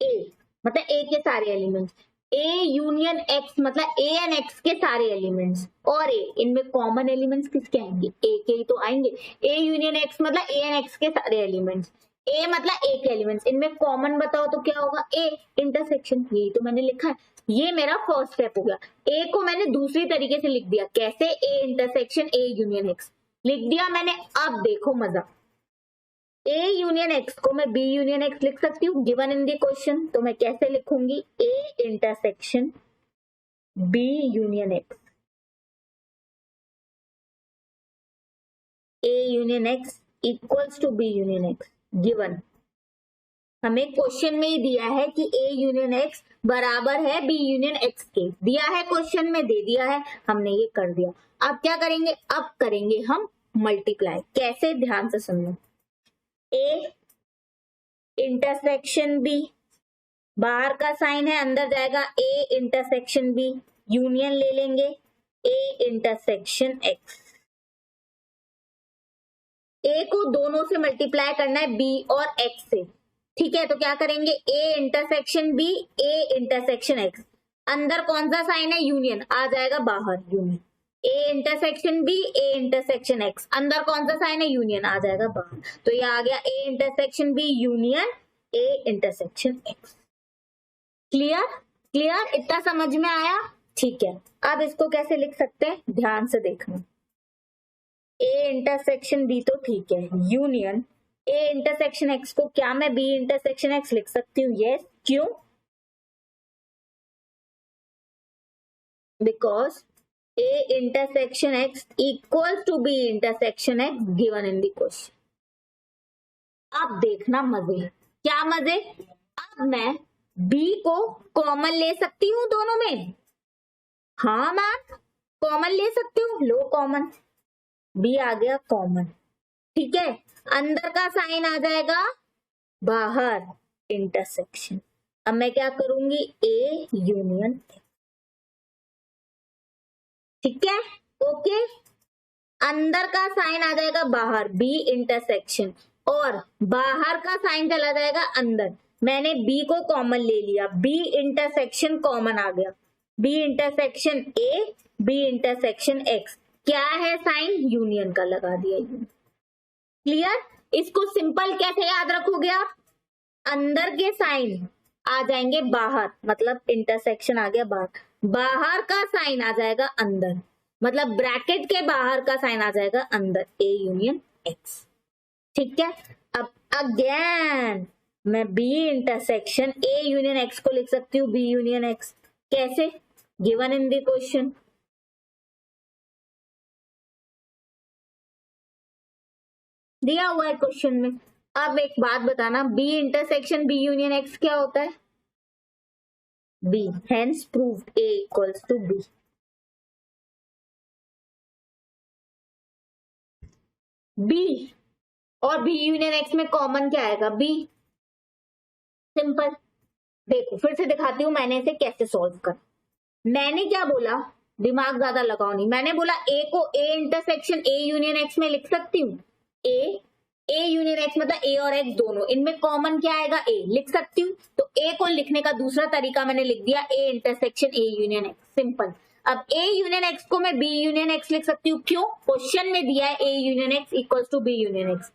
ए मतलब ए के सारे एलिमेंट्स, ए यूनियन एक्स मतलब ए एंड एक्स के सारे एलिमेंट्स और ए, इनमें कॉमन एलिमेंट्स किसके आएंगे, ए के ही तो आएंगे। ए यूनियन एक्स मतलब ए एंड एक्स के सारे एलिमेंट्स, ए मतलब ए के एलिमेंट्स, इनमें कॉमन बताओ तो क्या होगा, ए इंटरसेक्शन, यही तो मैंने लिखा है। ये मेरा फर्स्ट स्टेप हो गया। ए को मैंने दूसरी तरीके से लिख दिया, कैसे, ए इंटरसेक्शन ए यूनियन एक्स लिख दिया मैंने। अब देखो मजा, ए यूनियन एक्स को मैं बी यूनियन एक्स लिख सकती हूँ गिवन इन दी क्वेश्चन, तो मैं कैसे लिखूंगी, A intersection B union X, A union X equals to B union X given. हमें क्वेश्चन में ही दिया है कि ए यूनियन एक्स बराबर है बी यूनियन एक्स के, दिया है क्वेश्चन में, दे दिया है, हमने ये कर दिया। अब क्या करेंगे, अब करेंगे हम मल्टीप्लाई, कैसे, ध्यान से सुनो। ए इंटरसेक्शन बी, बाहर का साइन है अंदर जाएगा, ए इंटरसेक्शन बी, यूनियन ले लेंगे ए इंटरसेक्शन एक्स। ए को दोनों से मल्टीप्लाई करना है बी और एक्स से, ठीक है, तो क्या करेंगे, A intersection B A intersection X, अंदर कौन सा साइन है, यूनियन, आ जाएगा बाहर union, A intersection B A intersection X, अंदर कौन सा साइन है, यूनियन, आ जाएगा बाहर, तो ये आ गया A intersection B union A intersection X. Clear, clear, इतना समझ में आया, ठीक है। अब इसको कैसे लिख सकते हैं, ध्यान से देखना, ए इंटरसेक्शन बी तो ठीक है, यूनियन ए इंटरसेक्शन एक्स को क्या मैं बी इंटरसेक्शन एक्स लिख सकती हूँ, यस, क्यों, because A intersection X equal to B intersection X given in the question. अब देखना मजे, क्या मजे, अब मैं बी को कॉमन ले सकती हूँ दोनों में, हाँ मैम कॉमन ले सकती हूँ, लो कॉमन, बी आ गया कॉमन, ठीक है, अंदर का साइन आ जाएगा बाहर इंटरसेक्शन। अब मैं क्या करूंगी, ए यूनियन, ठीक है, ओके, अंदर का साइन आ जाएगा बाहर बी इंटरसेक्शन और बाहर का साइन चला जाएगा अंदर, मैंने बी को कॉमन ले लिया, बी इंटरसेक्शन कॉमन आ गया, B intersection A B intersection X, क्या है साइन, यूनियन का लगा दिया। क्लियर, इसको सिंपल कैसे याद रखोगे आप, अंदर के साइन आ जाएंगे बाहर, मतलब इंटरसेक्शन आ गया बाहर, बाहर का साइन आ जाएगा अंदर, मतलब ब्रैकेट के बाहर का साइन आ जाएगा अंदर, ए यूनियन एक्स, ठीक है। अब अगेन मैं B intersection A union X को लिख सकती हूँ बी यूनियन एक्स, कैसे, गिवन इन द क्वेश्चन, दिया हुआ है क्वेश्चन में। अब एक बात बताना, B intersection B union X क्या होता है, B, hence proved A equals to B. B और बी यूनियन एक्स में कॉमन क्या आएगा, बी, सिंपल। देखो फिर से दिखाती हूँ मैंने इसे कैसे सॉल्व कर, मैंने क्या बोला, दिमाग ज्यादा लगाओ नहीं, मैंने बोला ए को A intersection A union X में लिख सकती हूँ, ए यूनियन एक्स मतलब ए और एक्स दोनों, इनमें कॉमन क्या आएगा, ए, लिख सकती हूँ, तो ए को लिखने का दूसरा तरीका मैंने लिख दिया ए intersection A union x, simple. अब ए यूनियन एक्स को मैं बी यूनियन एक्स लिख सकती हूँ, क्यों, क्वेश्चन में दिया है A union X equals to B union X,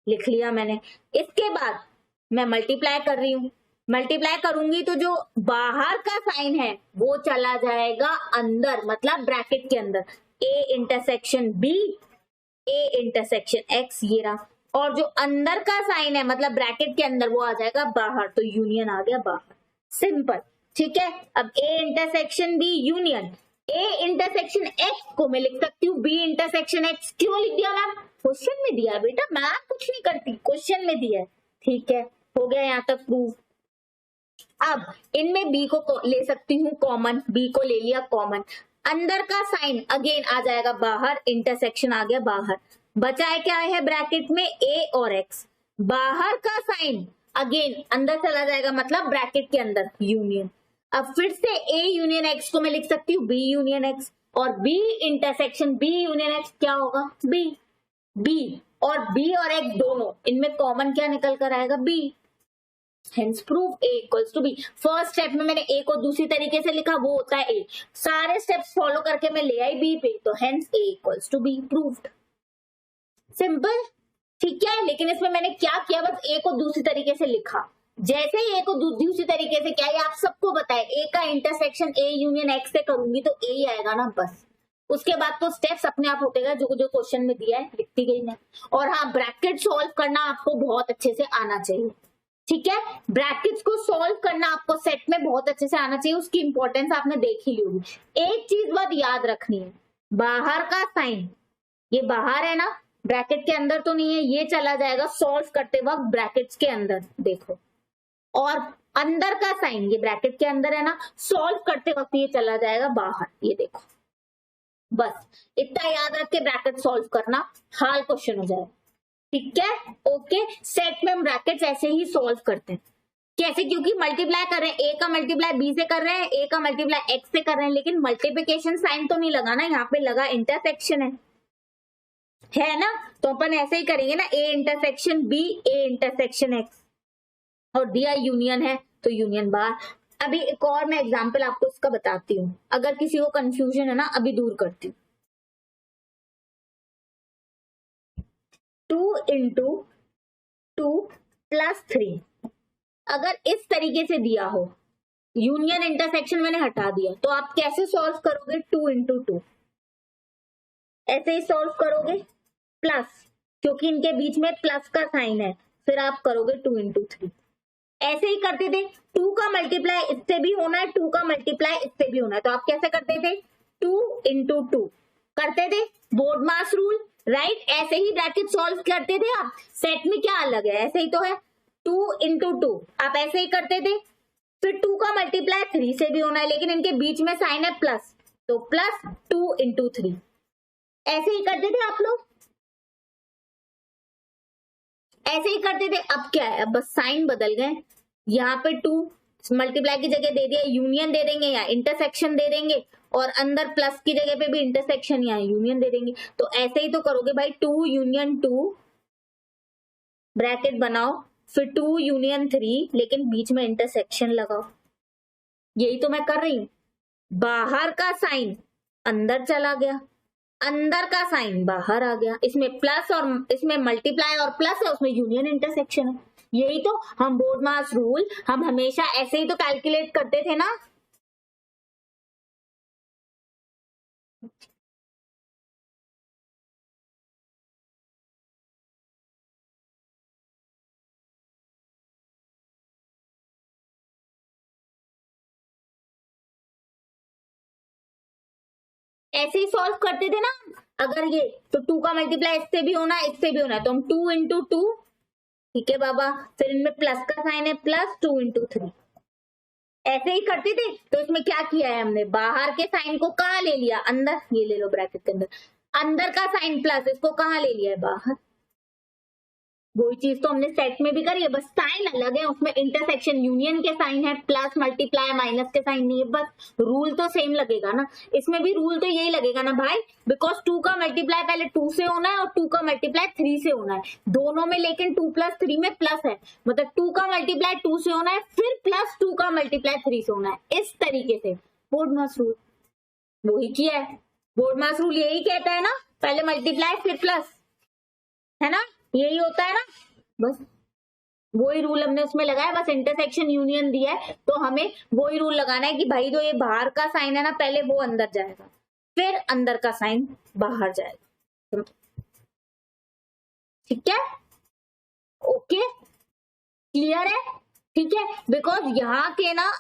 लिख लिया मैंने। इसके बाद मैं मल्टीप्लाई कर रही हूँ, मल्टीप्लाई करूंगी तो जो बाहर का साइन है वो चला जाएगा अंदर, मतलब ब्रैकेट के अंदर, A intersection B A intersection X, ये रहा, और जो अंदर का साइन है मतलब ब्रैकेट के अंदर वो आ जाएगा बाहर, तो यूनियन आ गया बाहर, सिंपल, ठीक है। अब A intersection B union A intersection X को मैं लिख सकती हूँ बी इंटरसेक्शन एक्स, क्यों लिख दिया मैम, क्वेश्चन में दिया बेटा, मैं कुछ नहीं करती, क्वेश्चन में दिया है, ठीक है, हो गया यहाँ तक प्रूफ। अब इनमें बी को ले सकती हूँ कॉमन, बी को ले लिया कॉमन, अंदर का साइन अगेन आ जाएगा बाहर, इंटरसेक्शन आ गया बाहर, बचा है क्या है ब्रैकेट में ए और एक्स, बाहर का साइन अगेन अंदर चला जाएगा, मतलब ब्रैकेट के अंदर यूनियन। अब फिर से ए यूनियन एक्स को मैं लिख सकती हूँ बी यूनियन एक्स, और B intersection B union X क्या होगा, बी, बी और एक्स दोनों, इनमें कॉमन क्या निकल कर आएगा, B, hence prove a equals to B. First step में मैंने a को दूसरी तरीके से लिखा, वो होता है a। सारे स्टेप्स फॉलो करके मैं ले आई b पे, तो hence a equals to B proved. Simple, ठीक है। लेकिन इसमें मैंने क्या किया, बस a को दूसरी तरीके से लिखा। जैसे ही a को दूसरी तरीके से क्या, ये आप सबको बताए, a का इंटरसेक्शन a यूनियन x से करूंगी तो a ही आएगा ना, बस। उसके बाद तो स्टेप्स अपने आप होतेगा, जो जो क्वेश्चन में दिया है लिखती गई मैं। और हाँ, ब्रैकेट सॉल्व करना आपको बहुत अच्छे से आना चाहिए, ठीक है। ब्रैकेट्स को सॉल्व करना आपको सेट में बहुत अच्छे से आना चाहिए, उसकी इंपॉर्टेंस आपने देख ही ली होगी। एक चीज बहुत याद रखनी है, बाहर का साइन, ये बाहर है ना, ब्रैकेट के अंदर तो नहीं है, ये चला जाएगा सॉल्व करते वक्त ब्रैकेट्स के अंदर, देखो। और अंदर का साइन, ये ब्रैकेट के अंदर है ना, सॉल्व करते वक्त ये चला जाएगा बाहर, ये देखो। बस इतना याद रख के ब्रैकेट सॉल्व करना, हाल क्वेश्चन हो जाएगा, ठीक है। ओके, सेट में हम ब्रैकेट्स ऐसे ही सॉल्व करते हैं। कैसे? क्योंकि मल्टीप्लाई कर रहे हैं, ए का मल्टीप्लाई बी से कर रहे हैं, ए का मल्टीप्लाई एक्स से कर रहे हैं, लेकिन मल्टीप्लिकेशन साइन तो नहीं लगा ना, यहाँ पे लगा इंटरसेक्शन है ना। तो अपन ऐसे ही करेंगे ना, A intersection B, A intersection X, और दिया यूनियन है तो यूनियन बार। अभी एक और मैं एग्जांपल आपको इसका बताती हूँ, अगर किसी को कंफ्यूजन है ना, अभी दूर करती हूँ। 2 इंटू 2 प्लस 3 अगर इस तरीके से दिया हो, यूनियन इंटरसेक्शन मैंने हटा दिया, तो आप कैसे सॉल्व करोगे? 2 इंटू 2 ऐसे ही सॉल्व करोगे, प्लस, क्योंकि इनके बीच में प्लस का साइन है, फिर आप करोगे 2 इंटू 3। ऐसे ही करते थे, 2 का मल्टीप्लाई इससे भी होना है, 2 का मल्टीप्लाई इससे भी होना है, तो आप कैसे करते थे? 2 इंटू 2 करते थे, बोर्ड मास रूल, राइट। ऐसे ही ब्रैकेट सॉल्व करते थे आप। सेट में क्या अलग है, ऐसे ही तो है, 2 इंटू 2 आप ऐसे ही करते थे। फिर 2 का मल्टीप्लाई 3 से भी होना है, लेकिन इनके बीच में साइन है प्लस, तो प्लस 2 इंटू 3 ऐसे ही करते थे आप लोग, ऐसे ही करते थे। अब क्या है, अब बस साइन बदल गए, यहाँ पे 2 मल्टीप्लाई की जगह दे दिया, यूनियन दे देंगे या इंटरसेक्शन दे देंगे, और अंदर प्लस की जगह पे भी इंटरसेक्शन या यूनियन दे देंगे। तो ऐसे ही तो करोगे भाई, 2 यूनियन 2 ब्रैकेट बनाओ, फिर 2 यूनियन 3, लेकिन बीच में इंटरसेक्शन लगाओ। यही तो मैं कर रही हूं। बाहर का साइन अंदर चला गया, अंदर का साइन बाहर आ गया, इसमें प्लस और इसमें मल्टीप्लाई और प्लस है, उसमें यूनियन इंटरसेक्शन है। यही तो हम बोर्ड मास रूल हम हमेशा ऐसे ही तो कैलकुलेट करते थे ना। ऐसे ही सॉल्व करते थे ना। अगर ये तो 2 का मल्टीप्लाई इससे भी होना है, इससे भी होना है, तो हम 2 इंटू 2, ठीक है बाबा, फिर इनमें प्लस का साइन है, प्लस 2 इंटू 3 ऐसे ही करते थे। तो इसमें क्या किया है हमने, बाहर के साइन को कहाँ ले लिया, अंदर, ये ले लो ब्रैकेट के अंदर, अंदर का साइन प्लस, इसको कहाँ ले लिया है, बाहर। वही चीज तो हमने सेट में भी करी है, बस साइन अलग है, उसमें इंटरसेक्शन यूनियन के साइन है, प्लस मल्टीप्लाई माइनस के साइन नहीं है, बस रूल तो सेम लगेगा ना। इसमें भी रूल तो यही लगेगा ना भाई, बिकॉज 2 का मल्टीप्लाई पहले 2 से होना है और 2 का मल्टीप्लाई 3 से होना है दोनों में, लेकिन 2 प्लस 3 में प्लस है, मतलब 2 का मल्टीप्लाई 2 से होना है, फिर प्लस 2 का मल्टीप्लाई 3 से होना है, इस तरीके से बोर्ड मास रूल वही किया है। बोर्ड मास रूल यही कहता है ना, पहले मल्टीप्लाई फिर प्लस, है ना, यही होता है ना। बस वही रूल हमने उसमें लगाया, बस इंटरसेक्शन यूनियन दिया है तो हमें वही रूल लगाना है कि भाई जो ये बाहर का साइन है ना, पहले वो अंदर जाएगा, फिर अंदर का साइन बाहर जाएगा, ठीक है। ओके, क्लियर है, ठीक है। बिकॉज यहाँ के ना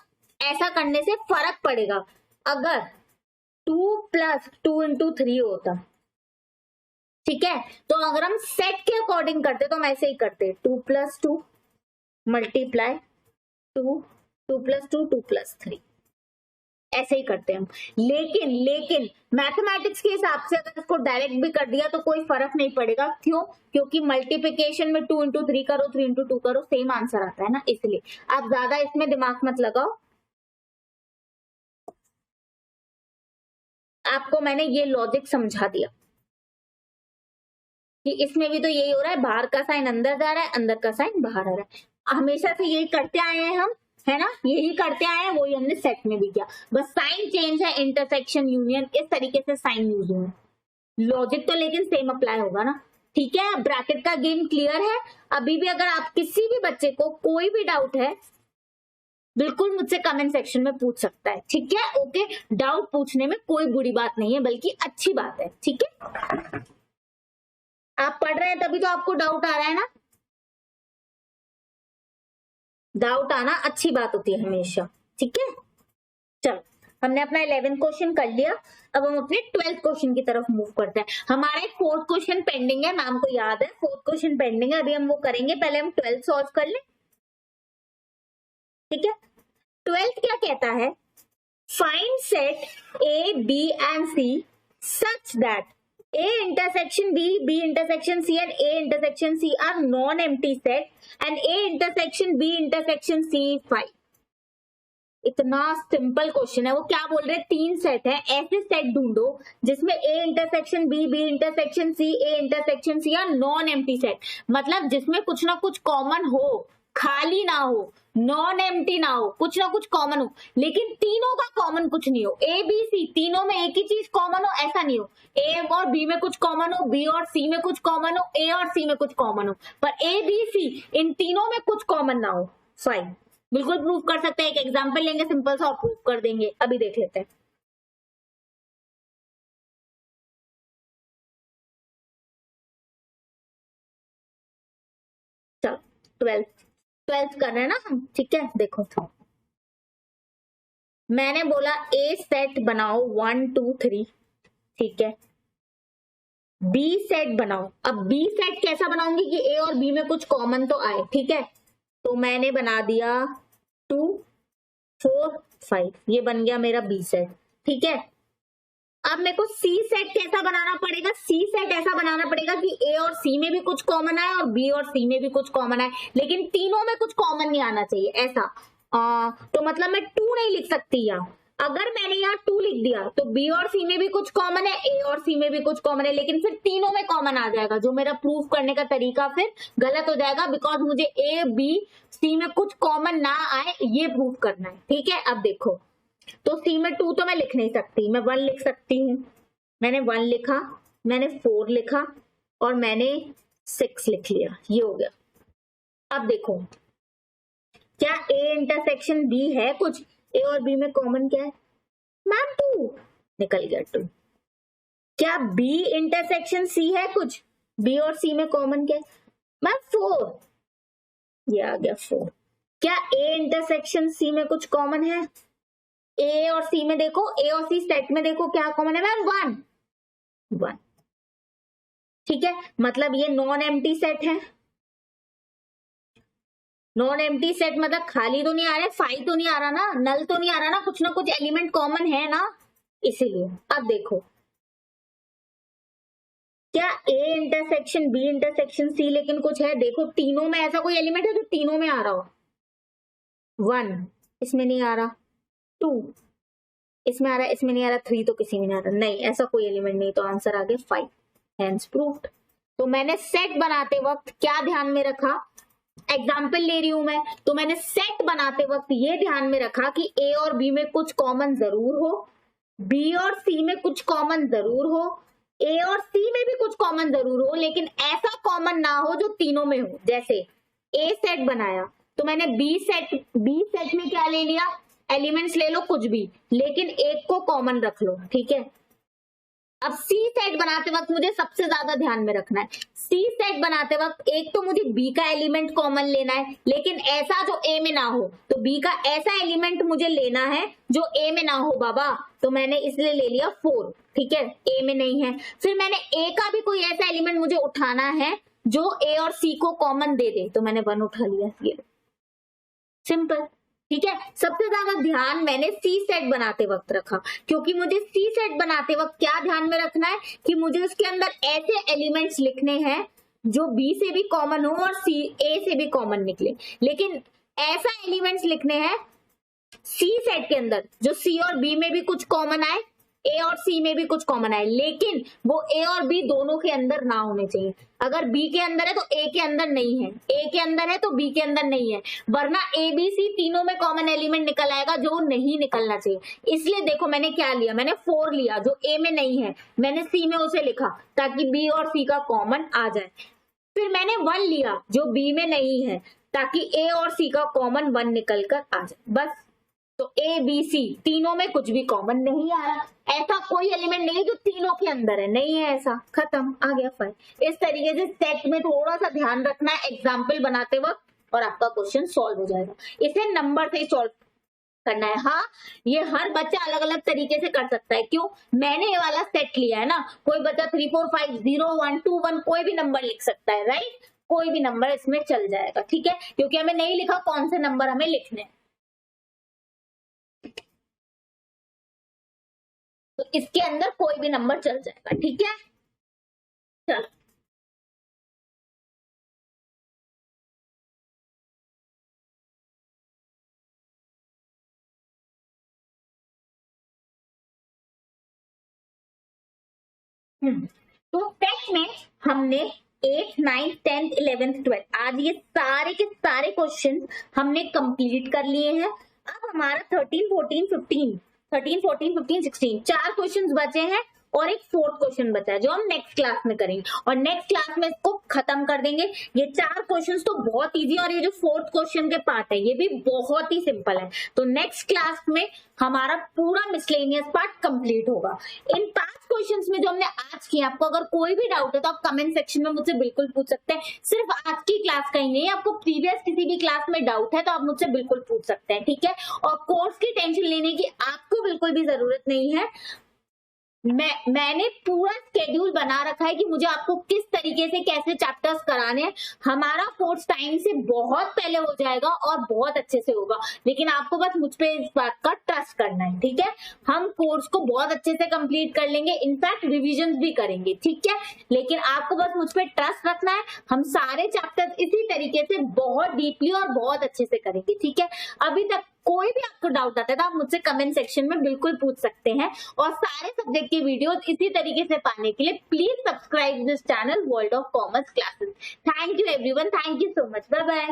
ऐसा करने से फर्क पड़ेगा। अगर 2 प्लस 2 इंटू 3 होता, ठीक है, तो अगर हम सेट के अकॉर्डिंग करते तो हम ऐसे ही करते, 2 प्लस 2 मल्टीप्लाई 2, 2 प्लस 2, 2 प्लस 3 ऐसे ही करते हैं हम। लेकिन मैथमेटिक्स के हिसाब से अगर इसको डायरेक्ट भी कर दिया तो कोई फर्क नहीं पड़ेगा। क्यों? क्योंकि मल्टीप्लिकेशन में 2 इंटू 3 करो, 3 इंटू 2 करो, सेम आंसर आता है ना, इसलिए आप ज्यादा इसमें दिमाग मत लगाओ। आपको मैंने ये लॉजिक समझा दिया कि इसमें भी तो यही हो रहा है, बाहर का साइन अंदर जा रहा है, अंदर का साइन बाहर आ रहा है। हमेशा से यही करते आए हैं हम, है ना, यही करते आए हैं, वही हमने सेट में भी किया, बस साइन चेंज है, इंटरसेक्शन यूनियन, इस तरीके से साइन यूज हुए। लॉजिक तो लेकिन सेम अप्लाई होगा ना, ठीक है। ब्रैकेट का गेम क्लियर है। अभी भी अगर आप किसी भी बच्चे को कोई भी डाउट है, बिल्कुल मुझसे कमेंट सेक्शन में पूछ सकता है, ठीक है। ओके, डाउट पूछने में कोई बुरी बात नहीं है, बल्कि अच्छी बात है, ठीक है। आप पढ़ रहे हैं तभी तो आपको डाउट आ रहा है ना, डाउट आना अच्छी बात होती है हमेशा, ठीक है। चलो, हमने अपना 11th क्वेश्चन कर लिया, अब हम अपने 12th क्वेश्चन की तरफ मूव करते हैं। हमारा एक 4th क्वेश्चन पेंडिंग है, मैम को याद है 4th क्वेश्चन पेंडिंग है, अभी हम वो करेंगे, पहले हम 12th सॉल्व कर लें, ठीक है। 12th क्या कहता है, find set A, B and C such that A intersection B, B intersection C and A intersection C are non-empty set and A intersection B intersection C 5। इतना सिंपल क्वेश्चन है। वो क्या बोल रहे हैं, 3 सेट है, ऐसे सेट ढूंढो जिसमें A intersection B, B intersection C, A intersection C are non empty set, मतलब जिसमें कुछ ना कुछ कॉमन हो, खाली ना हो, नॉन एम्प्टी ना हो, कुछ ना कुछ कॉमन हो, लेकिन तीनों का कॉमन कुछ नहीं हो। A B C तीनों में एक ही चीज कॉमन हो, ऐसा नहीं हो। A और B में कुछ कॉमन हो, B और C में कुछ कॉमन हो, A और C में कुछ कॉमन हो, पर A B C इन तीनों में कुछ कॉमन ना हो। फाइन, बिल्कुल प्रूव कर सकते हैं। एक एग्जांपल लेंगे सिंपल सा और प्रूव कर देंगे, अभी देख लेते हैं। चलो, 12th कर रहे हैं ना हम, ठीक है। देखो, मैंने बोला A सेट बनाओ 1 2 3, ठीक है। B सेट बनाओ, अब B सेट कैसा बनाऊंगी कि A और B में कुछ कॉमन तो आए, ठीक है। तो मैंने बना दिया 2 4 5, ये बन गया मेरा B सेट, ठीक है। अब मेरे को C सेट कैसा बनाना पड़ेगा, C सेट ऐसा बनाना पड़ेगा कि A और C में भी कुछ कॉमन आए और B और C में भी कुछ कॉमन आए, लेकिन तीनों में कुछ कॉमन नहीं आना चाहिए, ऐसा। तो मतलब मैं 2 नहीं लिख सकती यहाँ, अगर मैंने यहाँ 2 लिख दिया तो B और C में भी कुछ कॉमन है, A और C में भी कुछ कॉमन है, लेकिन फिर तीनों में कॉमन आ जाएगा, जो मेरा प्रूफ करने का तरीका फिर गलत हो जाएगा, बिकॉज मुझे A B C में कुछ कॉमन ना आए ये प्रूफ करना है, ठीक है। अब देखो, तो C में 2 तो मैं लिख नहीं सकती, मैं 1 लिख सकती हूँ। मैंने 1 लिखा, मैंने 4 लिखा और मैंने 6 लिख लिया, ये हो गया। अब देखो, क्या A इंटरसेक्शन B है कुछ, A और B में कॉमन क्या है, मैम 2, निकल गया 2। क्या B इंटरसेक्शन C है कुछ, B और C में कॉमन क्या है, मैम 4, ये आ गया 4। क्या A इंटरसेक्शन C में कुछ कॉमन है, A और C में देखो, A और C सेट में देखो क्या कॉमन है, मैम 1, ठीक है। मतलब ये नॉन एम्प्टी सेट है। नॉन एम्प्टी सेट मतलब खाली तो नहीं आ रहा है, 5 तो नहीं आ रहा ना, नल तो नहीं आ रहा ना, कुछ ना कुछ एलिमेंट कॉमन है ना, इसीलिए। अब देखो, क्या A intersection B intersection C लेकिन कुछ है, देखो तीनों में ऐसा कोई एलिमेंट है जो तीनों में आ रहा हो, 1 इसमें नहीं आ रहा, 2 इसमें आ रहा है, इसमें नहीं आ रहा, 3 तो किसी में नहीं आ रहा, नहीं ऐसा कोई एलिमेंट नहीं, तो आंसर आ गया 5, हेंस प्रूव्ड। तो मैंने सेट बनाते वक्त क्या ध्यान में रखा, एग्जाम्पल ले रही हूं मैं, तो मैंने सेट बनाते वक्त ये ध्यान में रखा कि A और B में कुछ कॉमन जरूर हो, B और C में कुछ कॉमन जरूर हो, A और C में भी कुछ कॉमन जरूर हो, लेकिन ऐसा कॉमन ना हो जो तीनों में हो। जैसे A सेट बनाया तो मैंने B सेट में क्या ले लिया, एलिमेंट्स ले लो कुछ भी, लेकिन एक को कॉमन रख लो, ठीक है। अब C सेट बनाते वक्त मुझे सबसे ज्यादा ध्यान में रखना है, C सेट बनाते वक्त एक तो मुझे B का एलिमेंट कॉमन लेना है, लेकिन ऐसा जो A में ना हो, तो B का ऐसा एलिमेंट मुझे लेना है जो A में ना हो बाबा, तो मैंने इसलिए ले लिया 4, ठीक है, A में नहीं है। फिर मैंने A का भी कोई ऐसा एलिमेंट मुझे उठाना है जो A और C को कॉमन दे दे, तो मैंने 1 उठा लिया, ये सिंपल, ठीक है। सबसे ज्यादा ध्यान मैंने C सेट बनाते वक्त रखा, क्योंकि मुझे C सेट बनाते वक्त क्या ध्यान में रखना है कि मुझे उसके अंदर ऐसे एलिमेंट्स लिखने हैं जो B से भी कॉमन हो और A से भी कॉमन निकले, लेकिन ऐसा एलिमेंट्स लिखने हैं C सेट के अंदर जो C और B में भी कुछ कॉमन आए ए और सी में भी कुछ कॉमन है, लेकिन वो ए और बी दोनों के अंदर ना होने चाहिए। अगर बी के अंदर है तो ए के अंदर नहीं है, ए के अंदर है तो बी के अंदर नहीं है, वरना ए बी सी तीनों में कॉमन एलिमेंट निकल आएगा जो नहीं निकलना चाहिए। इसलिए देखो मैंने क्या लिया, मैंने 4 लिया जो ए में नहीं है, मैंने सी में उसे लिखा ताकि बी और सी का कॉमन आ जाए। फिर मैंने 1 लिया जो बी में नहीं है ताकि ए और सी का कॉमन 1 निकल कर आ जाए, बस। तो ए बी सी तीनों में कुछ भी कॉमन नहीं आ रहा, ऐसा कोई एलिमेंट नहीं है जो तीनों के अंदर है, नहीं है ऐसा, खत्म, आ गया फाइल। इस तरीके से सेट में थोड़ा सा ध्यान रखना है एग्जाम्पल बनाते वक्त और आपका क्वेश्चन सॉल्व हो जाएगा। इसे नंबर से सॉल्व करना है। हाँ, ये हर बच्चा अलग अलग तरीके से कर सकता है। क्यों? मैंने ये वाला सेट लिया है ना, कोई बच्चा 3 4 5 0 1 2 1 कोई भी नंबर लिख सकता है, राइट? कोई भी नंबर इसमें चल जाएगा, ठीक है, क्योंकि हमें नहीं लिखा कौन से नंबर हमें लिखने, तो इसके अंदर कोई भी नंबर चल जाएगा, ठीक है। चलो तो टेस्ट में हमने 8th 9th 10th 11th 12th आज ये सारे के सारे क्वेश्चन हमने कंप्लीट कर लिए हैं। अब हमारा 13 14 15 16 चार क्वेश्चन बचे हैं और एक 4th क्वेश्चन बचा है जो हम नेक्स्ट क्लास में करेंगे, और नेक्स्ट क्लास में इसको खत्म कर देंगे। ये 4 क्वेश्चंस तो बहुत इजी, और ये जो 4th क्वेश्चन के पार्ट है ये भी बहुत ही सिंपल है। तो नेक्स्ट क्लास में हमारा पूरा मिसलेनियस पार्ट कंप्लीट होगा। इन 5 क्वेश्चंस में जो हमने आज किए, आपको अगर कोई भी डाउट है तो आप कमेंट सेक्शन में मुझसे बिल्कुल पूछ सकते हैं। सिर्फ आज की क्लास का ही नहीं, आपको प्रीवियस किसी भी क्लास में डाउट है तो आप मुझसे बिल्कुल पूछ सकते हैं, ठीक है। और कोर्स की टेंशन लेने की आपको बिल्कुल भी जरूरत नहीं है। मैंने पूरा स्केड्यूल बना रखा है कि मुझे आपको किस तरीके से कैसे चैप्टर्स कराने हैं। हमारा कोर्स टाइम से बहुत पहले हो जाएगा और बहुत अच्छे से होगा, लेकिन आपको बस मुझ पे इस बात का ट्रस्ट करना है, ठीक है। हम कोर्स को बहुत अच्छे से कंप्लीट कर लेंगे, इनफैक्ट रिविजन भी करेंगे, ठीक है, लेकिन आपको बस मुझ पे ट्रस्ट रखना है। हम सारे चैप्टर्स इसी तरीके से बहुत डीपली और बहुत अच्छे से करेंगे, ठीक है। अभी तक कोई भी आपको डाउट आता है तो आप मुझसे कमेंट सेक्शन में बिल्कुल पूछ सकते हैं, और सारे सब्जेक्ट के वीडियोस इसी तरीके से पाने के लिए please subscribe this channel World of Commerce Classes. Thank you everyone, thank you so much, bye bye.